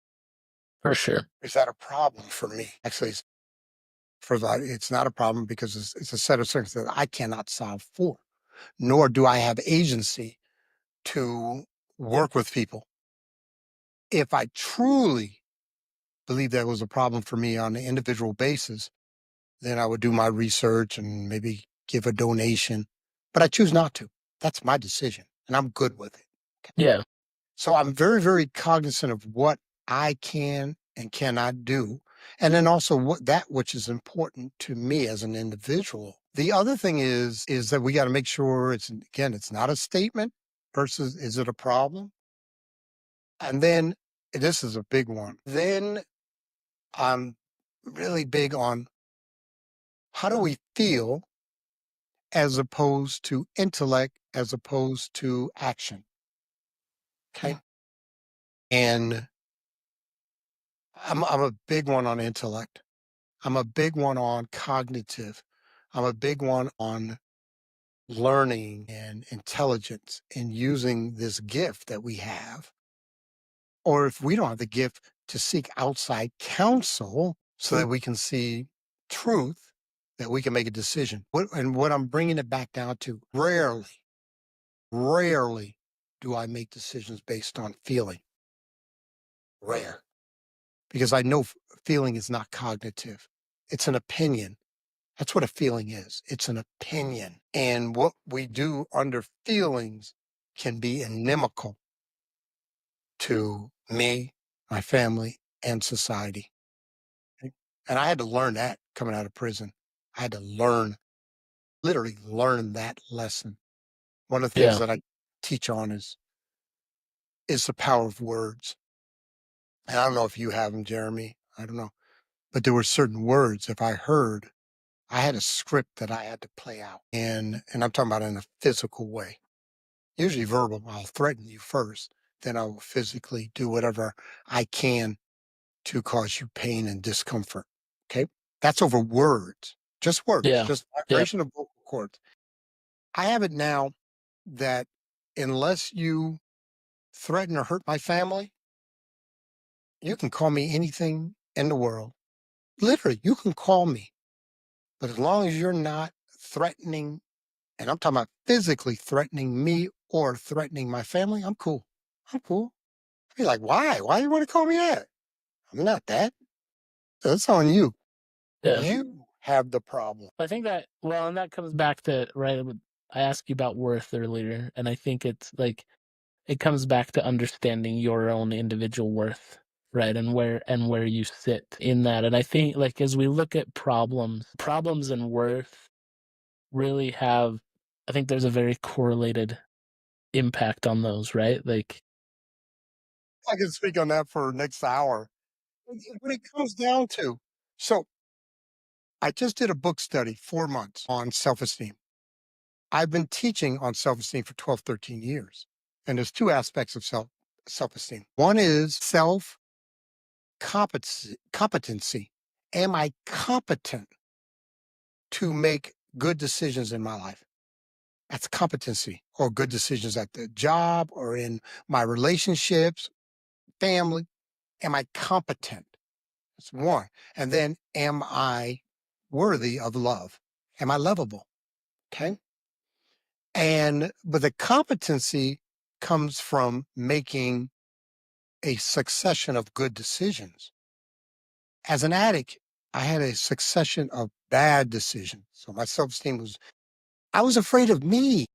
For sure. Is that a problem for me? Actually, it's not a problem because it's a set of circumstances that I cannot solve for, nor do I have agency to work with people. If I truly believe that was a problem for me on an individual basis, then I would do my research and maybe give a donation, but I choose not to. That's my decision, and I'm good with it. Okay. Yeah. So I'm very, very cognizant of what I can and cannot do. And then also what that which is important to me as an individual. The other thing is that we got to make sure it's again, it's not a statement versus is it a problem? And then this is a big one. Then I'm really big on how do we feel as opposed to intellect, as opposed to action. Okay. And I'm a big one on intellect. I'm a big one on cognitive. I'm a big one on learning and intelligence and using this gift that we have. Or if we don't have the gift, to seek outside counsel so that we can see truth, that we can make a decision. What I'm bringing it back down to rarely do I make decisions based on feeling. Rare. Because I know feeling is not cognitive, it's an opinion. That's what a feeling is. It's an opinion. And what we do under feelings can be inimical to me, my family, and society. Okay? And I had to learn that coming out of prison. I had to literally learn that lesson. One of the things Yeah. that I teach on is the power of words. And I don't know if you have them, Jeremy. I don't know. But there were certain words, if I heard, I had a script that I had to play out. And I'm talking about in a physical way. Usually verbal. I'll threaten you first, then I will physically do whatever I can to cause you pain and discomfort. Okay. That's over words, Yeah. just Yeah. vibration of vocal cords. I have it now that unless you threaten or hurt my family, you can call me anything in the world. Literally, you can call me. But as long as you're not threatening, and I'm talking about physically threatening me or threatening my family, I'm cool. I'm cool. I'd be like, why? Why you want to call me that? I'm not that. That's on you. Yeah. You have the problem. I think that, well, and that comes back to, right, I asked you about worth earlier, and I think it's like it comes back to understanding your own individual worth, right, and where you sit in that. And I think, like, as we look at problems and worth really have, I think there's a very correlated impact on those, right? Like, I can speak on that for next hour. When it comes down to, so I just did a book study, 4 months on self-esteem. I've been teaching on self-esteem for 12, 13 years. And there's two aspects of self-esteem. One is self competency. Am I competent to make good decisions in my life? That's competency, or good decisions at the job or in my relationships, family. Am I competent? That's one. And then am I worthy of love? Am I lovable? Okay. But the competency comes from making a succession of good decisions. As an addict, I had a succession of bad decisions. So my self-esteem was I was afraid of me.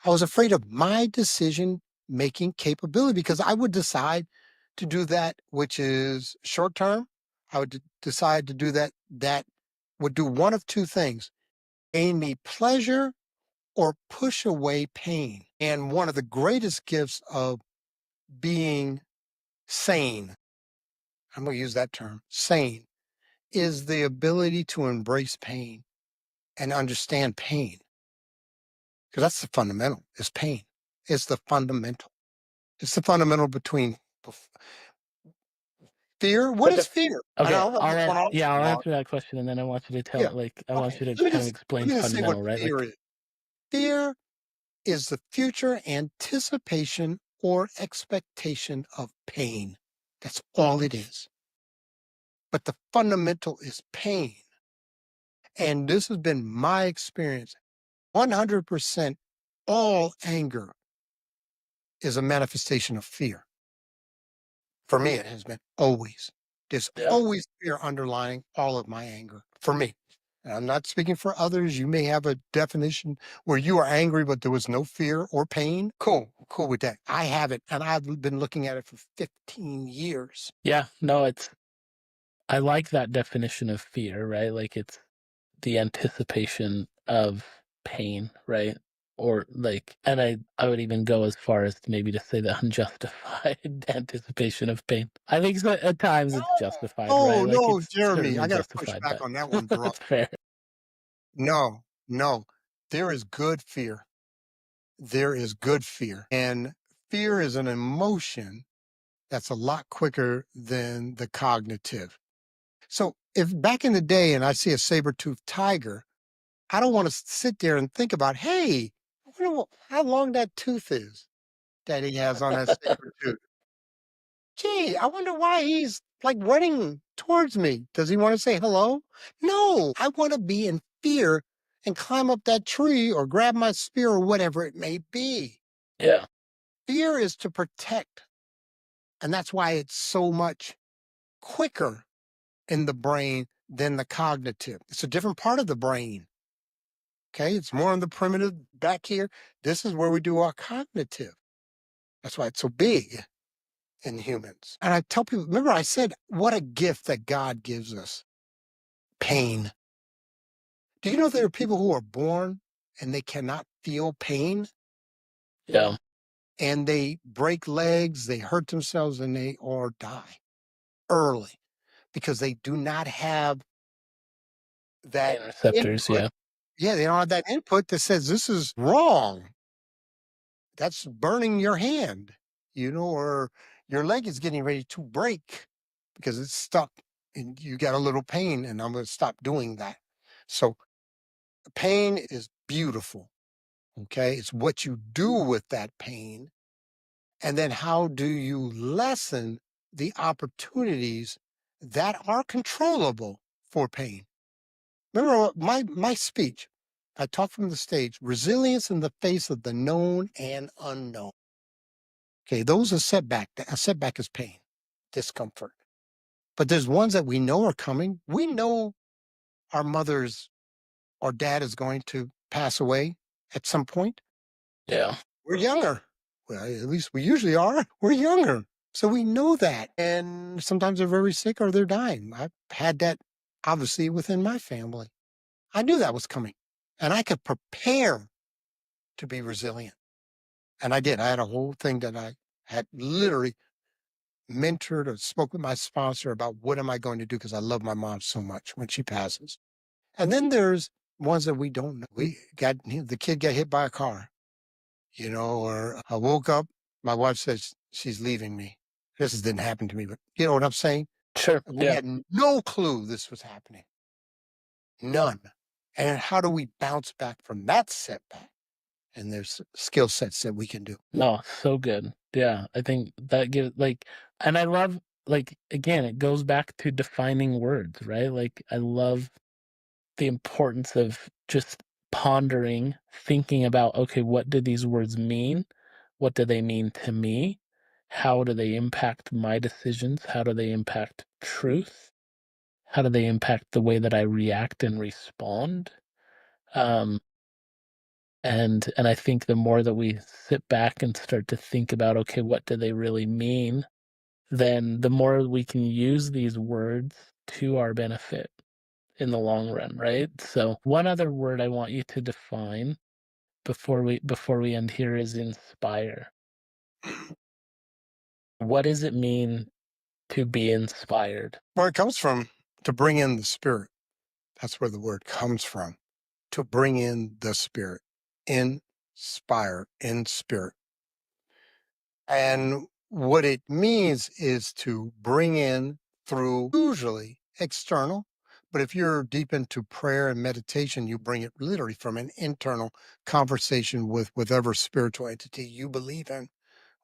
I was afraid of my decision making capability because I would decide to do that which is short term. I would decide to do that would do one of two things: gain me pleasure or push away pain. And one of the greatest gifts of being sane, I'm going to use that term, sane, is the ability to embrace pain and understand pain. Because that's the fundamental, is pain. It's the fundamental. It's the fundamental between fear. What But is fear? And okay, I just want to yeah, answer I'll Mark. answer that question, and then I want you to Yeah. tell, like, I want Okay. you to Let me kind of just let explain me just say what fundamental, right? fear Like, is. Fear is the future anticipation or expectation of pain. That's all it is. But the fundamental is pain. And this has been my experience. 100% all anger is a manifestation of fear. For me, it has been always. There's yeah, always fear underlying all of my anger for me. And I'm not speaking for others. You may have a definition where you are angry, but there was no fear or pain. Cool, cool with that. I have it, and I've been looking at it for 15 years. yeah, no, I like that definition of fear, right? Like, it's the anticipation of pain, right? Or like, and I would even go as far as maybe to say the unjustified anticipation of pain. I think so, at times it's justified, right? Oh, Like no, it's Jeremy, certainly I got to push justified, back but on that one, bro. that's fair. No, no, there is good fear. There is good fear. And fear is an emotion that's a lot quicker than the cognitive. So if back in the day and I see a saber-toothed tiger, I don't want to sit there and think about, hey, I wonder how long that tooth is that he has on that saber tooth. Gee, I wonder why he's like running towards me. Does he want to say hello? No, I want to be in fear and climb up that tree or grab my spear or whatever it may be. Yeah, Fear is to protect. And that's why it's so much quicker in the brain than the cognitive. It's a different part of the brain. Okay. It's more on the primitive back here. This is where we do our cognitive. That's why it's so big in humans. And I tell people, remember I said, what a gift that God gives us, pain. Do you know there are people who are born and they cannot feel pain yeah, and they break legs, they hurt themselves, and they or die early because they do not have that pain receptors, input. yeah, Yeah, they don't have that input that says this is wrong. That's burning your hand, or your leg is getting ready to break because it's stuck and you got a little pain, and I'm going to stop doing that. So, pain is beautiful. Okay. It's what you do with that pain. And then how do you lessen the opportunities that are controllable for pain? Remember my speech, I talked from the stage, resilience in the face of the known and unknown. Okay, those are setback. A setback is pain, discomfort. But there's ones that we know are coming. We know our mother's or dad is going to pass away at some point. yeah, We're younger. Well, at least we usually are. We're younger. So we know that. And sometimes they're very sick or they're dying. I've had that obviously within my family. I knew that was coming. And I could prepare to be resilient. And I did. I had a whole thing that I had literally mentored or spoke with my sponsor about what am I going to do because I love my mom so much when she passes. And then there's ones that we don't know. The kid got hit by a car, or I woke up, my wife says she's leaving me. Didn't happen to me, but you know what I'm saying? sure, We yeah. had no clue this was happening. None. And how do we bounce back from that setback? And there's skill sets that we can do. No, so good. Yeah, I think that gives like, and I love like again, it goes back to defining words, right? Like I love the importance of just pondering, thinking about, okay, what do these words mean? What do they mean to me? How do they impact my decisions? How do they impact truth? How do they impact the way that I react and respond? Um, and I think the more that we sit back and start to think about, okay, what do they really mean? Then the more we can use these words to our benefit in the long run, right? So one other word I want you to define before we end here is inspire. What does it mean to be inspired? Where it comes from, to bring in the spirit. That's where the word comes from. To bring in the spirit. Inspire, in spirit. And what it means is to bring in through usually external. But if you're deep into prayer and meditation, you bring it literally from an internal conversation with whatever spiritual entity you believe in,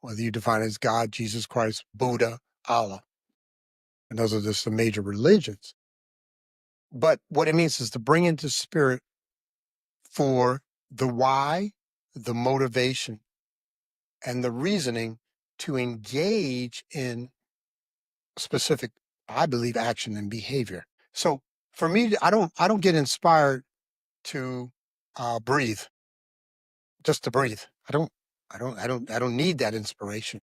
whether you define it as God, Jesus Christ, Buddha, Allah. And those are just the major religions. But what it means is to bring into spirit for the why, the motivation, and the reasoning to engage in specific, I believe, action and behavior. So for me, I don't get inspired to breathe, just to breathe. I don't need that inspiration.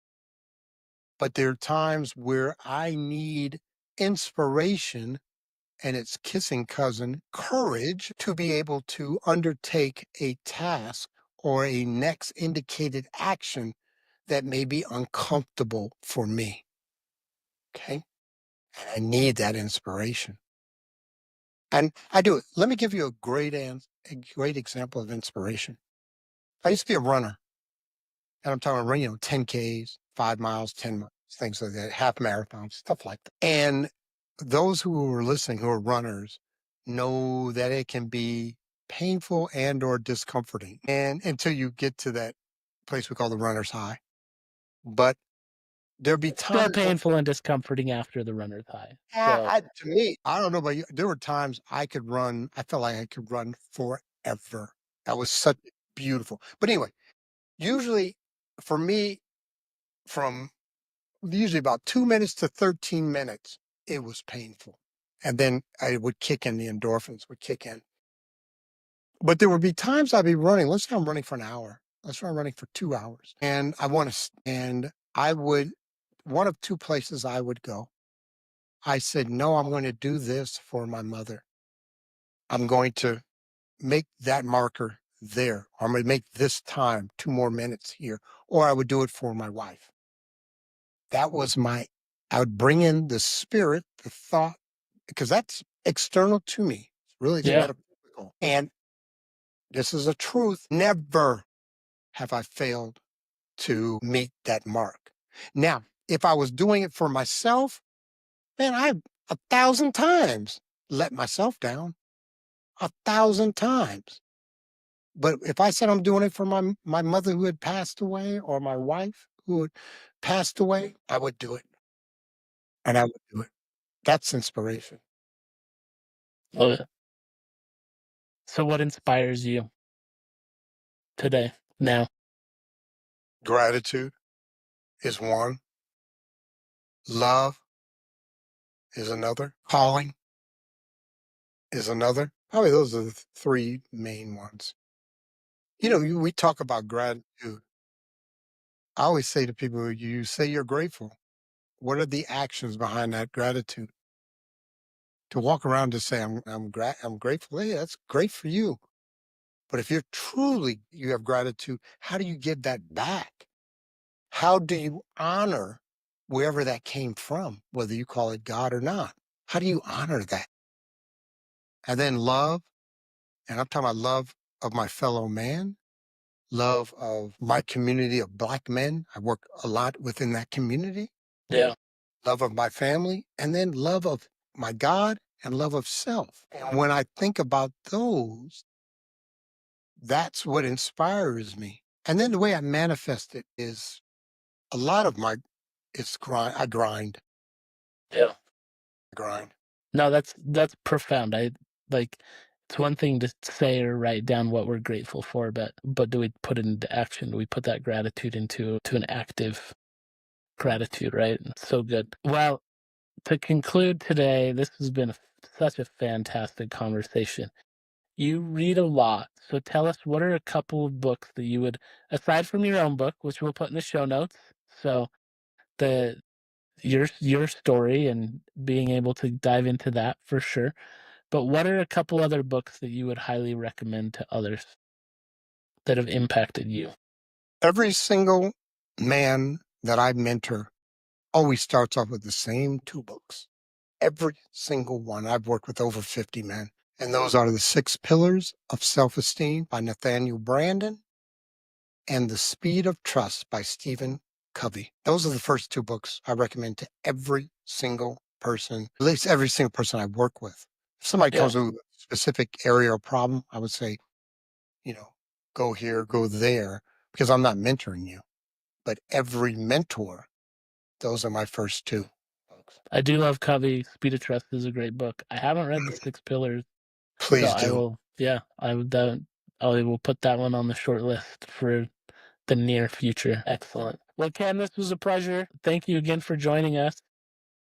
But there are times where I need inspiration and its kissing cousin, courage, to be able to undertake a task or a next indicated action that may be uncomfortable for me. Okay. And I need that inspiration. And I do it. Let me give you a great example of inspiration. I used to be a runner, and I'm talking about, 10Ks, 5 miles, 10 miles, things like that, half marathons, stuff like that. And those who are listening, who are runners, know that it can be painful and or discomforting. And until you get to that place we call the runner's high. But there'll be Still times painful and discomforting after the runner's high. yeah, So, to me, I don't know about you. There were times I could run. I felt like I could run forever. That was such beautiful. But anyway, usually for me, from usually about 2 minutes to 13 minutes, it was painful. And then I would kick in, the endorphins would kick in. But there would be times I'd be running. Let's say I'm running for an hour. Let's say I'm running for 2 hours. And and I would, one of two places I would go. I said, no, I'm going to do this for my mother. I'm going to make that marker there. Or I'm going to make this time 2 more minutes here. Or I would do it for my wife. That was I would bring in the spirit, the thought, because that's external to me. It's yeah. metaphysical. And this is a truth. Never have I failed to meet that mark. Now, if I was doing it for myself, man, I 1,000 times let myself down. 1,000 times. But if I said I'm doing it for my mother who had passed away or my wife who had passed away, I would do it. And I would do it. That's inspiration. Oh, yeah. So what inspires you today, now? Gratitude is one. Love is another. Calling is another. Probably those are the three main ones. We talk about gratitude. I always say to people, you say you're grateful. What are the actions behind that gratitude? To walk around to say I'm grateful. Hey, that's great for you. But if you have gratitude, how do you give that back? How do you honor wherever that came from, whether you call it God or not? How do you honor that? And then love, and I'm talking about love of my fellow man, love of my community of Black men. I work a lot within that community, Yeah. love of my family, and then love of my God and love of self. And when I think about those, that's what inspires me. And then the way I manifest it is a lot of my it's grind. I Yeah. grind. No, that's profound. Like, it's one thing to say or write down what we're grateful for, but do we put it into action? Do we put that gratitude to an active gratitude, right? So good. Well, to conclude today, this has been a such a fantastic conversation. You read a lot, so tell us what are a couple of books that you would, aside from your own book, which we'll put in the show notes, so the your story and being able to dive into that for sure. But what are a couple other books that you would highly recommend to others that have impacted you? Every single man that I mentor always starts off with the same two books. Every single one. I've worked with over 50 men. And those are The Six Pillars of Self-Esteem by Nathaniel Brandon and The Speed of Trust by Stephen Covey. Those are the first two books I recommend to every single person, at least every single person I work with. If somebody Yeah, comes with a specific area or problem, I would say, you know, go here, go there, because I'm not mentoring you. But every mentor, those are my first two books. I do love Covey. Speed of Trust is a great book. I haven't read The Six Pillars, so Please I do. will, yeah, I will put that one on the short list for the near future. Excellent. Well, Ken, this was a pleasure. Thank you again for joining us.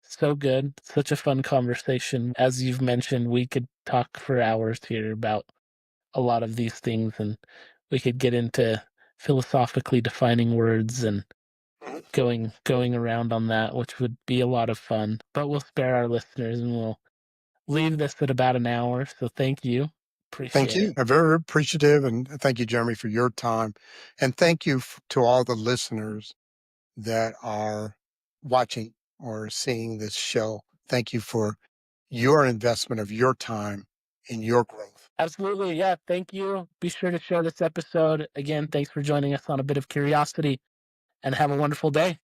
So good. Such a fun conversation. As you've mentioned, we could talk for hours here about a lot of these things, and we could get into philosophically defining words and Mhm. going around on that, which would be a lot of fun. But we'll spare our listeners and we'll leave this at about an hour. So thank you. Thank Appreciate it. you. I'm very appreciative. And thank you, Jeremy, for your time. And thank you to all the listeners that are watching or seeing this show. Thank you for your investment of your time in your growth. Absolutely. Yeah. Thank you. Be sure to share this episode. Again, thanks for joining us on A Bit of Curiosity and have a wonderful day.